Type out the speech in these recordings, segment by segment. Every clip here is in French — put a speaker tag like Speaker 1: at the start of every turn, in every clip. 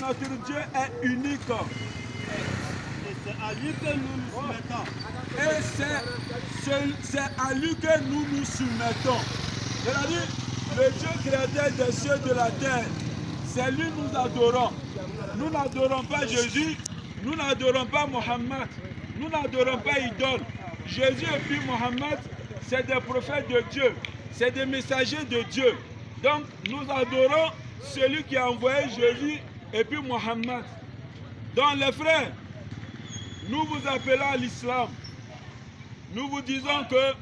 Speaker 1: notre Dieu est unique.
Speaker 2: Et c'est à lui que nous nous soumettons.
Speaker 1: Et c'est à lui que nous nous soumettons. C'est-à-dire, le Dieu créateur des cieux et de la terre, c'est lui que nous adorons. Nous n'adorons pas Jésus, nous n'adorons pas Mohammed, nous n'adorons pas idole. Jésus et puis Mohammed, c'est des prophètes de Dieu, c'est des messagers de Dieu. Donc, nous adorons celui qui a envoyé Jésus et puis Mohammed. Donc, les frères, nous vous appelons à l'islam. Nous vous disons que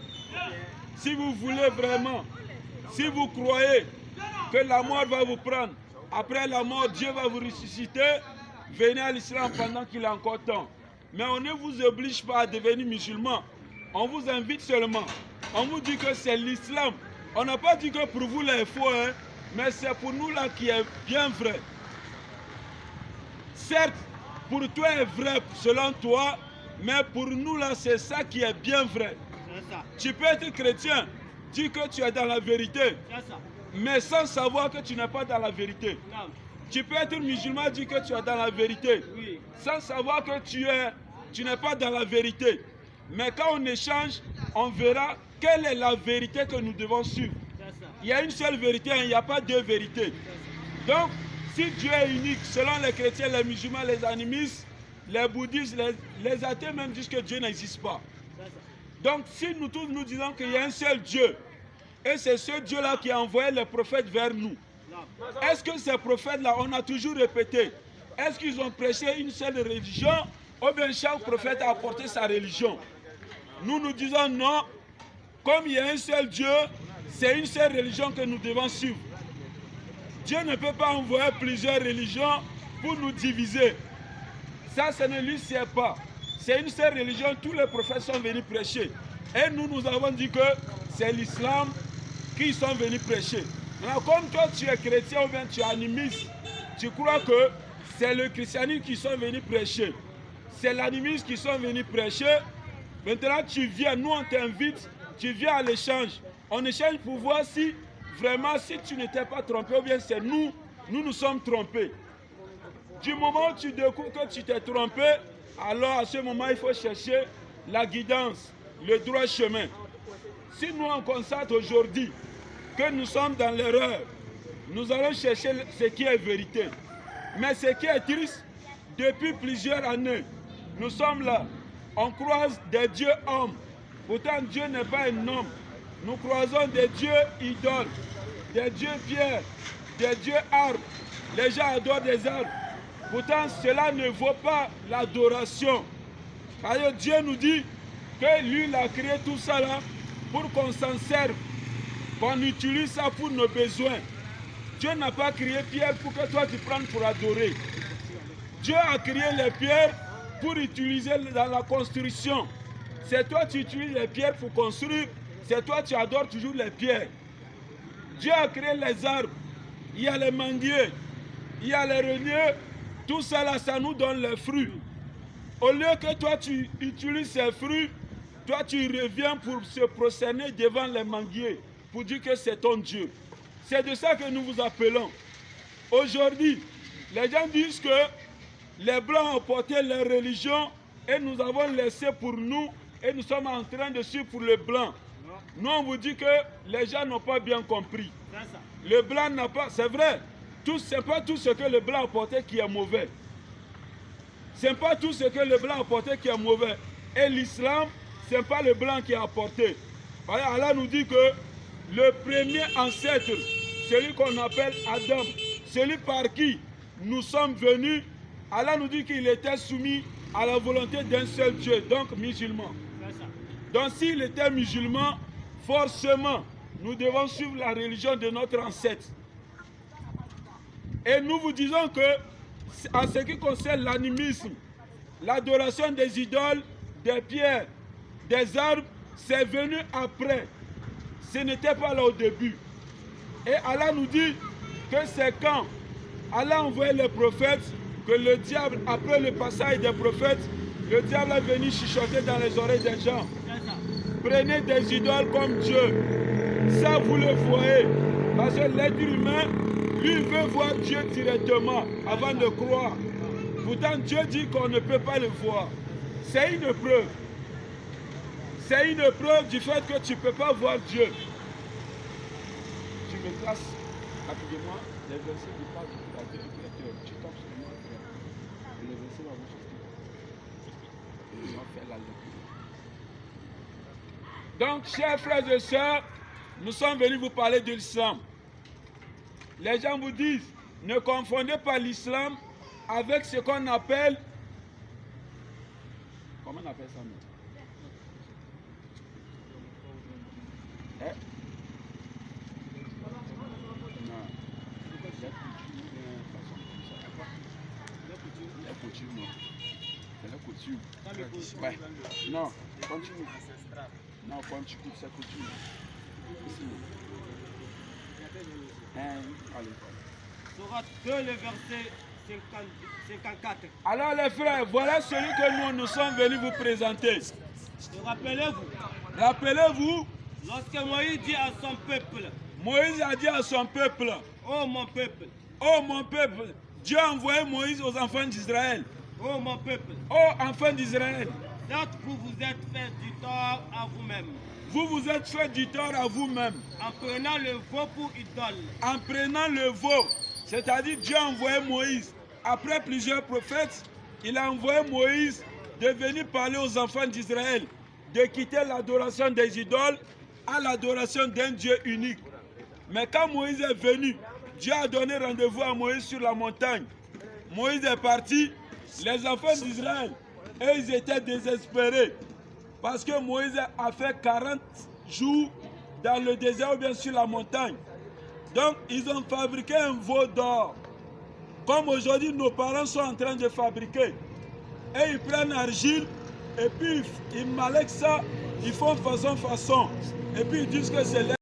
Speaker 1: si vous voulez vraiment, si vous croyez que la mort va vous prendre, après la mort, Dieu va vous ressusciter, venez à l'islam pendant qu'il est encore temps. Mais on ne vous oblige pas à devenir musulman. On vous invite seulement. On vous dit que c'est l'islam. On n'a pas dit que pour vous là, il faut, hein, mais c'est pour nous là qui est bien vrai. Certes, pour toi est vrai selon toi, mais pour nous là, c'est ça qui est bien vrai. Tu peux être chrétien, dire que tu es dans la vérité, mais sans savoir que tu n'es pas dans la vérité.
Speaker 2: Non.
Speaker 1: Tu peux être musulman, dire que tu es dans la vérité,
Speaker 2: Oui.
Speaker 1: sans savoir que tu n'es pas dans la vérité. Mais quand on échange, on verra quelle est la vérité que nous devons suivre. Il y a une seule vérité, il n'y a pas deux vérités. Donc, si Dieu est unique, selon les chrétiens, les musulmans, les animistes, les bouddhistes, les athées même disent que Dieu n'existe pas. Donc, si nous tous nous disons qu'il y a un seul Dieu, et c'est ce Dieu-là qui a envoyé les prophètes vers nous, est-ce que ces prophètes-là, on a toujours répété, est-ce qu'ils ont prêché une seule religion, ou bien chaque prophète a apporté sa religion? Nous nous disons non, comme il y a un seul Dieu, c'est une seule religion que nous devons suivre. Dieu ne peut pas envoyer plusieurs religions pour nous diviser. Ça ne lui sert pas. C'est une seule religion, tous les prophètes sont venus prêcher. Et nous avons dit que c'est l'islam qui sont venus prêcher. Maintenant, comme toi tu es chrétien ou bien tu es animiste, tu crois que c'est le christianisme qui sont venus prêcher. C'est l'animisme qui sont venus prêcher. Maintenant tu viens, nous on t'invite, tu viens à l'échange. On échange pour voir si vraiment si tu n'étais pas trompé ou bien c'est nous sommes trompés. Du moment où tu découvres que tu t'es trompé, alors à ce moment il faut chercher la guidance, le droit chemin. Si nous on constate aujourd'hui que nous sommes dans l'erreur, nous allons chercher ce qui est vérité. Mais ce qui est triste, depuis plusieurs années, nous sommes là, on croise des dieux hommes. Pourtant Dieu n'est pas un homme. Nous croisons des dieux idoles, des dieux pierres, des dieux arbres. Les gens adorent des arbres. Pourtant cela ne vaut pas l'adoration. Parce que Dieu nous dit que lui il a créé tout ça là pour qu'on s'en serve, qu'on utilise ça pour nos besoins. Dieu n'a pas créé pierre pour que toi tu prennes pour adorer. Dieu a créé les pierres pour utiliser dans la construction. C'est toi tu utilises les pierres pour construire, c'est toi tu adores toujours les pierres. Dieu a créé les arbres, il y a les manguiers, il y a les reniers, tout ça là ça nous donne les fruits. Au lieu que toi tu utilises ces fruits, toi tu reviens pour se prosterner devant les manguiers, pour dire que c'est ton Dieu. C'est de ça que nous vous appelons. Aujourd'hui, les gens disent que les Blancs ont porté leur religion et nous avons laissé pour nous et nous sommes en train de suivre pour le Blanc. Nous on vous dit que les gens n'ont pas bien compris. Le Blanc n'a pas, c'est vrai, c'est pas tout ce que le Blanc a porté qui est mauvais. C'est pas tout ce que le Blanc a porté qui est mauvais. Et l'islam, c'est pas le Blanc qui a apporté. Allah nous dit que le premier ancêtre, celui qu'on appelle Adam, celui par qui nous sommes venus, Allah nous dit qu'il était soumis à la volonté d'un seul Dieu, donc musulman. Donc s'il était musulman, forcément, nous devons suivre la religion de notre ancêtre. Et nous vous disons que, en ce qui concerne l'animisme, l'adoration des idoles, des pierres, des arbres, c'est venu après. Ce n'était pas là au début. Et Allah nous dit que c'est quand Allah a envoyé les prophètes que le diable, après le passage des prophètes, le diable est venu chuchoter dans les oreilles des gens. Prenez des idoles comme Dieu. Ça, vous le voyez. Parce que l'être humain, Lui, il veut voir Dieu directement avant de croire. Pourtant, Dieu dit qu'on ne peut pas le voir. C'est une preuve. C'est une preuve du fait que tu ne peux pas voir Dieu. Tu me traces rapidement les versets du Père du Créateur. Tu tombes sur moi. Et les versets vont sortir. Et on va faire la lecture. Donc, chers frères et sœurs, nous sommes venus vous parler de l'islam. Les gens vous disent, ne confondez pas l'islam avec ce qu'on appelle... Comment on appelle ça, nous? Ouais. Non, continue. Non, continue, ça continue. Allez.
Speaker 2: Sourate 2, le verset 54.
Speaker 1: Alors les frères, voilà celui que nous sommes venus vous présenter.
Speaker 2: Rappelez-vous,
Speaker 1: Rappelez-vous,
Speaker 2: lorsque Moïse dit à son peuple,
Speaker 1: Moïse a dit à son peuple,
Speaker 2: oh mon peuple,
Speaker 1: oh mon peuple, Dieu a envoyé Moïse aux enfants d'Israël.
Speaker 2: oh mon peuple,
Speaker 1: oh enfants d'Israël,
Speaker 2: certes vous vous êtes fait du tort à vous-même.
Speaker 1: Vous vous êtes fait du tort à vous-même.
Speaker 2: En prenant le veau pour idole.
Speaker 1: En prenant le veau, c'est-à-dire Dieu a envoyé Moïse. Après plusieurs prophètes, il a envoyé Moïse de venir parler aux enfants d'Israël, de quitter l'adoration des idoles à l'adoration d'un Dieu unique. Mais quand Moïse est venu, Dieu a donné rendez-vous à Moïse sur la montagne. Moïse est parti, les enfants d'Israël, et ils étaient désespérés. Parce que Moïse a fait 40 jours dans le désert ou bien sur la montagne. Donc, ils ont fabriqué un veau d'or. Comme aujourd'hui, nos parents sont en train de fabriquer. Et ils prennent argile, et puis ils malèquent ça, ils font façon. Et puis ils disent que c'est